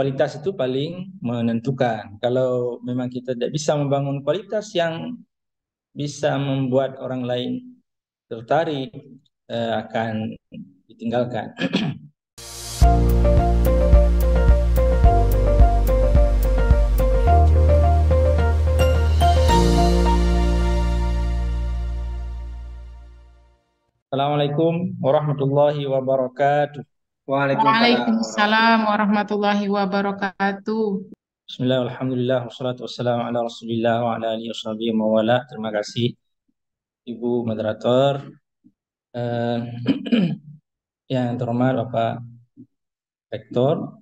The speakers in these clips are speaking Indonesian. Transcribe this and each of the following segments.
kualitas itu paling menentukan. Kalau memang kita tidak bisa membangun kualitas yang bisa membuat orang lain tertarik, akan ditinggalkan. Assalamualaikum warahmatullahi wabarakatuh. Waalaikumsalam. Waalaikumsalam warahmatullahi wabarakatuh. Bismillah, alhamdulillah, wassalatu wassalamu ala rasulillah wa ala alihi washabihi wa wala. Terima kasih Ibu Moderator. Eh, yang terhormat Bapak Rektor,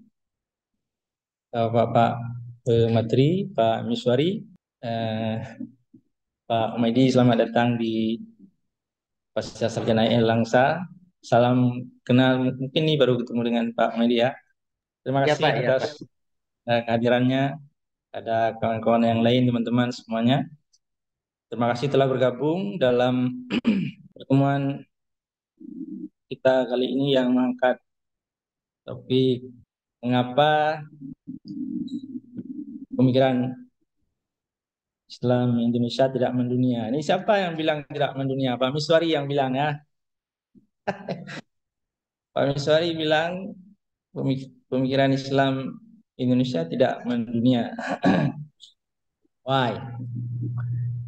Bapak Menteri, Pak Miswari, Pak Umaidi, selamat datang di Pasca Sarjana Langsa. Salam kenal, mungkin ini baru ketemu dengan Pak Umaidi ya. Terima Ya kasih Pak, ya atas Pak. kehadirannya. Ada kawan-kawan yang lain, teman-teman semuanya. Terima kasih telah bergabung dalam pertemuan kita kali ini yang mengangkat topik mengapa pemikiran Islam Indonesia tidak mendunia. Ini siapa yang bilang tidak mendunia? Pak Miswari yang bilang ya. Pak Miswari bilang pemikiran Islam Indonesia tidak mendunia. Why?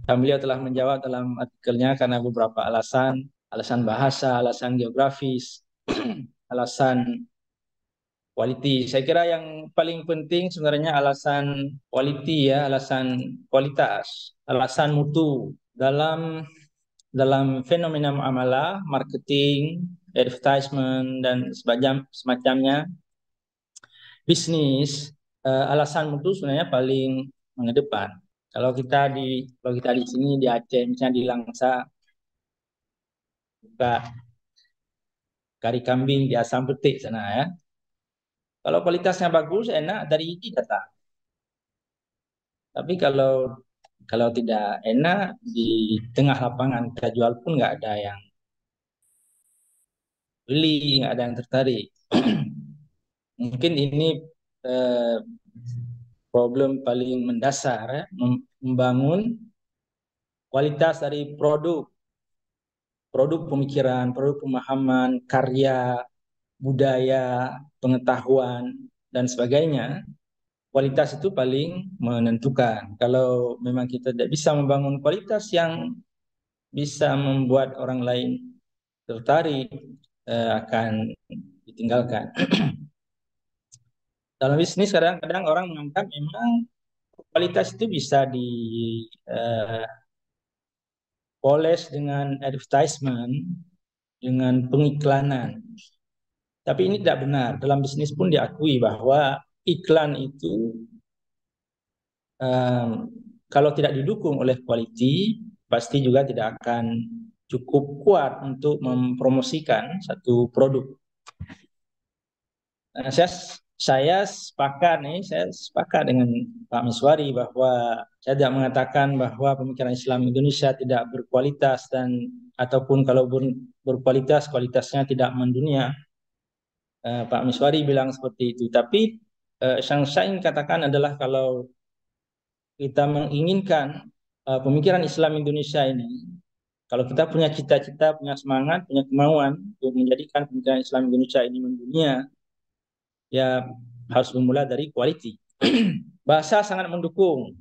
Dan beliau telah menjawab dalam artikelnya karena beberapa alasan, alasan bahasa, alasan geografis, alasan quality. Saya kira yang paling penting sebenarnya alasan quality ya, alasan kualitas, alasan mutu dalam fenomena muamalah, marketing, advertisement dan semacamnya bisnis. Alasan mutu sebenarnya paling mengedepan. Kalau kita di sini di Aceh, misalnya di Langsa, buka kari kambing di Asam Petik sana ya. Kalau kualitasnya bagus, enak, dari ini datang. Tapi kalau tidak enak, di tengah lapangan kita jual pun nggak ada yang beli, nggak ada yang tertarik. Mungkin ini eh, problem paling mendasar ya, membangun kualitas dari produk pemikiran, produk pemahaman, karya, budaya, pengetahuan, dan sebagainya. Kualitas itu paling menentukan. Kalau memang kita tidak bisa membangun kualitas yang bisa membuat orang lain tertarik, akan ditinggalkan. Dalam bisnis kadang-kadang orang menganggap memang kualitas itu bisa poles dengan advertisement, dengan pengiklanan. Tapi ini tidak benar. Dalam bisnis pun diakui bahwa iklan itu kalau tidak didukung oleh quality, pasti juga tidak akan cukup kuat untuk mempromosikan satu produk. Nah, saya sepakat dengan Pak Miswari bahwa saya tidak mengatakan bahwa pemikiran Islam Indonesia tidak berkualitas ataupun kalau berkualitas, kualitasnya tidak mendunia. Pak Miswari bilang seperti itu. Tapi yang saya ingin katakan adalah kalau kita menginginkan pemikiran Islam Indonesia ini, kalau kita punya cita-cita, punya semangat, punya kemauan untuk menjadikan pemikiran Islam Indonesia ini mendunia, ya harus memulai dari quality. Bahasa sangat mendukung,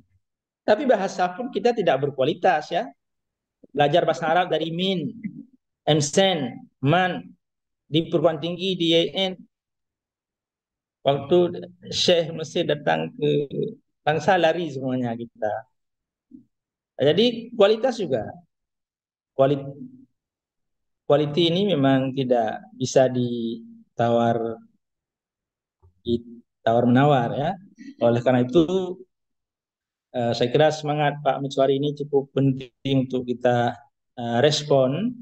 tapi bahasa pun kita tidak berkualitas ya. Belajar bahasa Arab dari Min, Emsen, Man, di perguruan tinggi di IAIN. Waktu Syekh Mesir datang ke bangsa lari semuanya kita. Jadi kualitas juga. Quality ini memang tidak bisa ditawar menawar ya. Oleh karena itu saya kira semangat Pak Miswari ini cukup penting untuk kita respon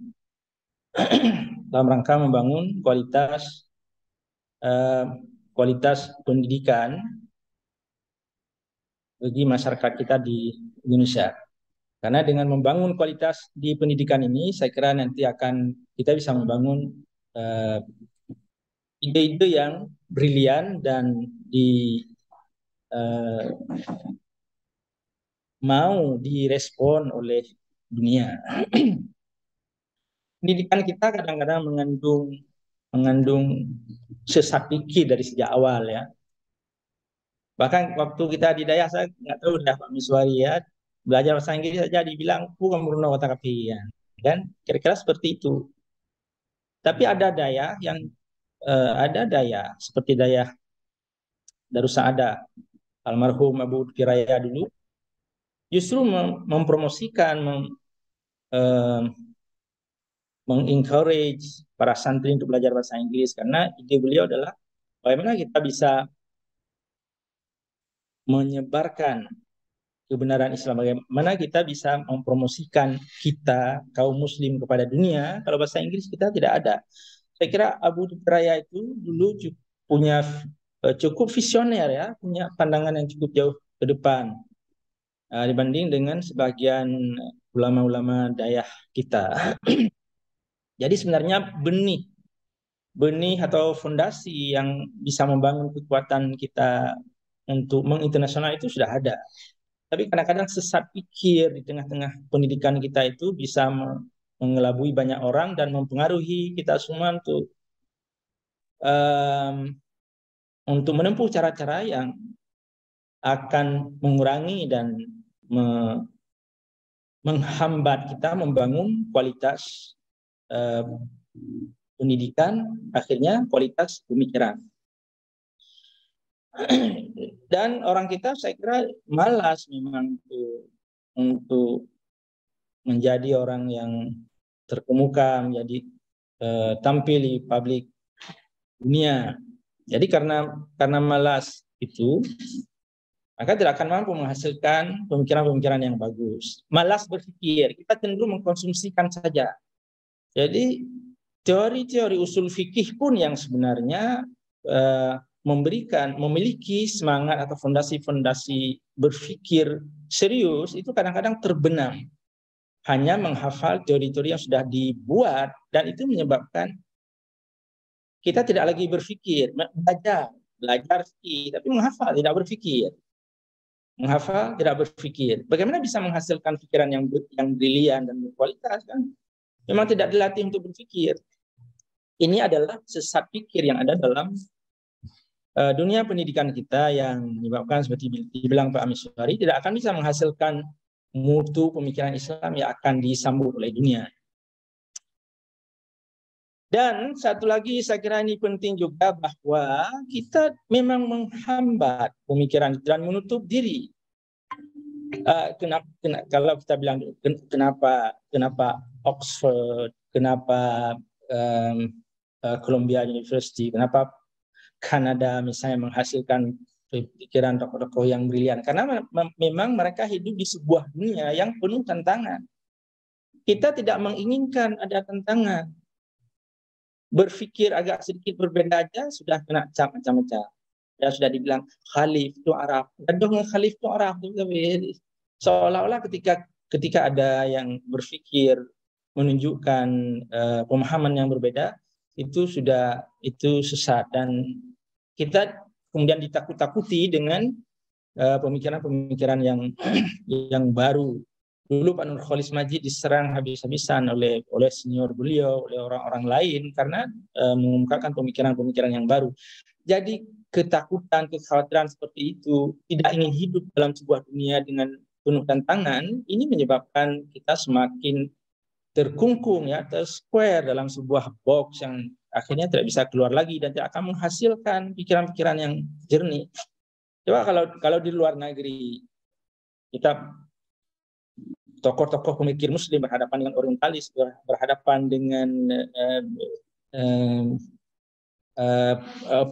dalam rangka membangun kualitas pendidikan bagi masyarakat kita di Indonesia. Karena dengan membangun kualitas di pendidikan ini, saya kira nanti kita bisa membangun ide-ide yang brilian dan mau direspon oleh dunia. Pendidikan kita kadang-kadang mengandung sesat pikir dari sejak awal ya. Bahkan waktu kita di Dayak, saya nggak tahu dah Pak Miswari ya, belajar bahasa Inggris saja dibilang kurang berguna otak kapi ya. Kan kira-kira seperti itu. Tapi ada daya seperti daya Darussaada almarhum Abu Kiraya dulu justru mempromosikan mengencourage para santri untuk belajar bahasa Inggris karena ide beliau adalah bagaimana kita bisa menyebarkan kebenaran Islam, bagaimana kita bisa mempromosikan kita kaum muslim kepada dunia kalau bahasa Inggris kita tidak ada. Saya kira Abu Kiraya itu dulu punya cukup visioner ya, punya pandangan yang cukup jauh ke depan dibanding dengan sebagian ulama-ulama dayah kita. Jadi sebenarnya benih atau fondasi yang bisa membangun kekuatan kita untuk menginternasional itu sudah ada. Tapi kadang-kadang sesat pikir di tengah-tengah pendidikan kita itu bisa mengelabui banyak orang dan mempengaruhi kita semua untuk menempuh cara-cara yang akan mengurangi dan menghambat kita membangun kualitas pendidikan, akhirnya kualitas pemikiran. Dan orang kita saya kira malas memang untuk menjadi orang yang terkemuka, menjadi tampil di publik dunia. Jadi karena malas itu, maka tidak akan mampu menghasilkan pemikiran-pemikiran yang bagus. Malas berpikir, kita cenderung mengkonsumsikan saja. Jadi teori-teori usul fikih pun yang sebenarnya memiliki semangat atau fondasi-fondasi berpikir serius itu kadang-kadang terbenam hanya menghafal teori-teori yang sudah dibuat, dan itu menyebabkan kita tidak lagi berpikir, belajar fikih tapi menghafal tidak berpikir. Bagaimana bisa menghasilkan pikiran yang brilian dan berkualitas kan? Memang tidak dilatih untuk berpikir. Ini adalah sesat pikir yang ada dalam dunia pendidikan kita yang menyebabkan seperti dibilang Pak Miswari tidak akan bisa menghasilkan mutu pemikiran Islam yang akan disambut oleh dunia. Dan satu lagi saya kira ini penting juga bahwa kita memang menghambat pemikiran dan menutup diri. Kalau kita bilang kenapa Oxford, kenapa Columbia University, kenapa Kanada misalnya menghasilkan pikiran tokoh-tokoh yang brilian, karena memang mereka hidup di sebuah dunia yang penuh tantangan. Kita tidak menginginkan ada tantangan. Berpikir agak sedikit berbeda aja sudah kena cap macam-macam. Ya sudah dibilang khalif itu Arab. Gaduh khalif itu Arab. Seolah-olah ketika ada yang berpikir menunjukkan pemahaman yang berbeda, itu sesat, dan kita kemudian ditakut-takuti dengan pemikiran-pemikiran yang baru. Dulu Pak Nurkholis Majid diserang habis-habisan oleh senior beliau, oleh orang-orang lain karena mengungkapkan pemikiran-pemikiran yang baru. Jadi ketakutan, kekhawatiran seperti itu, tidak ingin hidup dalam sebuah dunia dengan penuh tantangan, ini menyebabkan kita semakin terkungkung ya, tersquare dalam sebuah box yang akhirnya tidak bisa keluar lagi dan tidak akan menghasilkan pikiran-pikiran yang jernih. Coba kalau di luar negeri kita tokoh-tokoh pemikir muslim berhadapan dengan orientalis, berhadapan dengan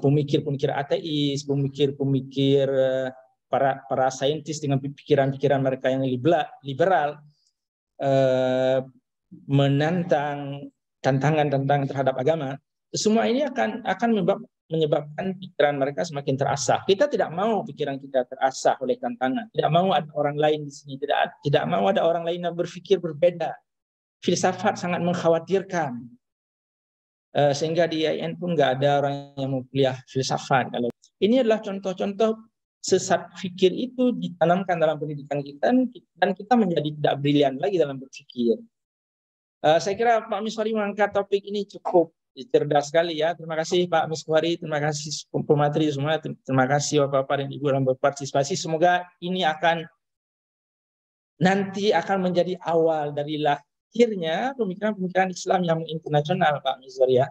pemikir-pemikir ateis, pemikir-pemikir para saintis dengan pikiran-pikiran mereka yang liberal, menantang tantangan terhadap agama, semua ini akan menyebabkan pikiran mereka semakin terasah. Kita tidak mau pikiran kita terasah oleh tantangan. Tidak mau ada orang lain di sini. Tidak mau ada orang lain yang berpikir berbeda. Filsafat sangat mengkhawatirkan sehingga di IAIN pun nggak ada orang yang mau kuliah filsafat. Kalau ini adalah contoh-contoh sesat fikir itu ditanamkan dalam pendidikan kita dan kita menjadi tidak brilian lagi dalam berpikir. Saya kira Pak Miswari mengangkat topik ini cukup cerdas sekali ya. Terima kasih Pak Miswari, terima kasih pemateri semua, terima kasih Bapak-bapak dan Ibu yang berpartisipasi. Semoga ini nanti akan menjadi awal dari lahirnya pemikiran-pemikiran Islam yang internasional, Pak Miswari ya.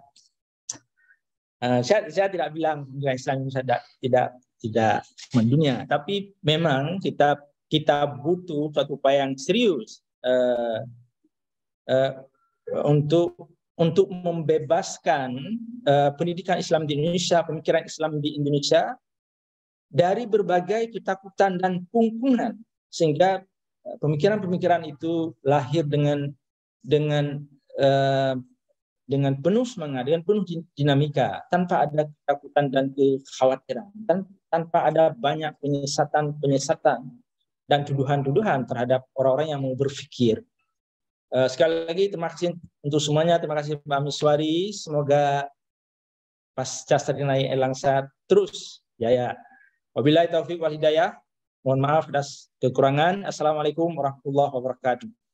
Saya tidak bilang pemikiran Islam tidak mendunia, tapi memang kita butuh suatu upaya yang serius untuk membebaskan pendidikan Islam di Indonesia, pemikiran Islam di Indonesia dari berbagai ketakutan dan pungkungan, sehingga pemikiran-pemikiran itu lahir dengan penuh semangat, dengan penuh dinamika, tanpa ada ketakutan dan kekhawatiran, tanpa ada banyak penyesatan dan tuduhan-tuduhan terhadap orang-orang yang mau berpikir. Sekali lagi terima kasih untuk semuanya, terima kasih Pak Miswari, semoga pasca sarjana Langsa terus jaya. Wabillahi taufiq wal hidayah. Mohon maaf atas kekurangan. Assalamualaikum warahmatullahi wabarakatuh.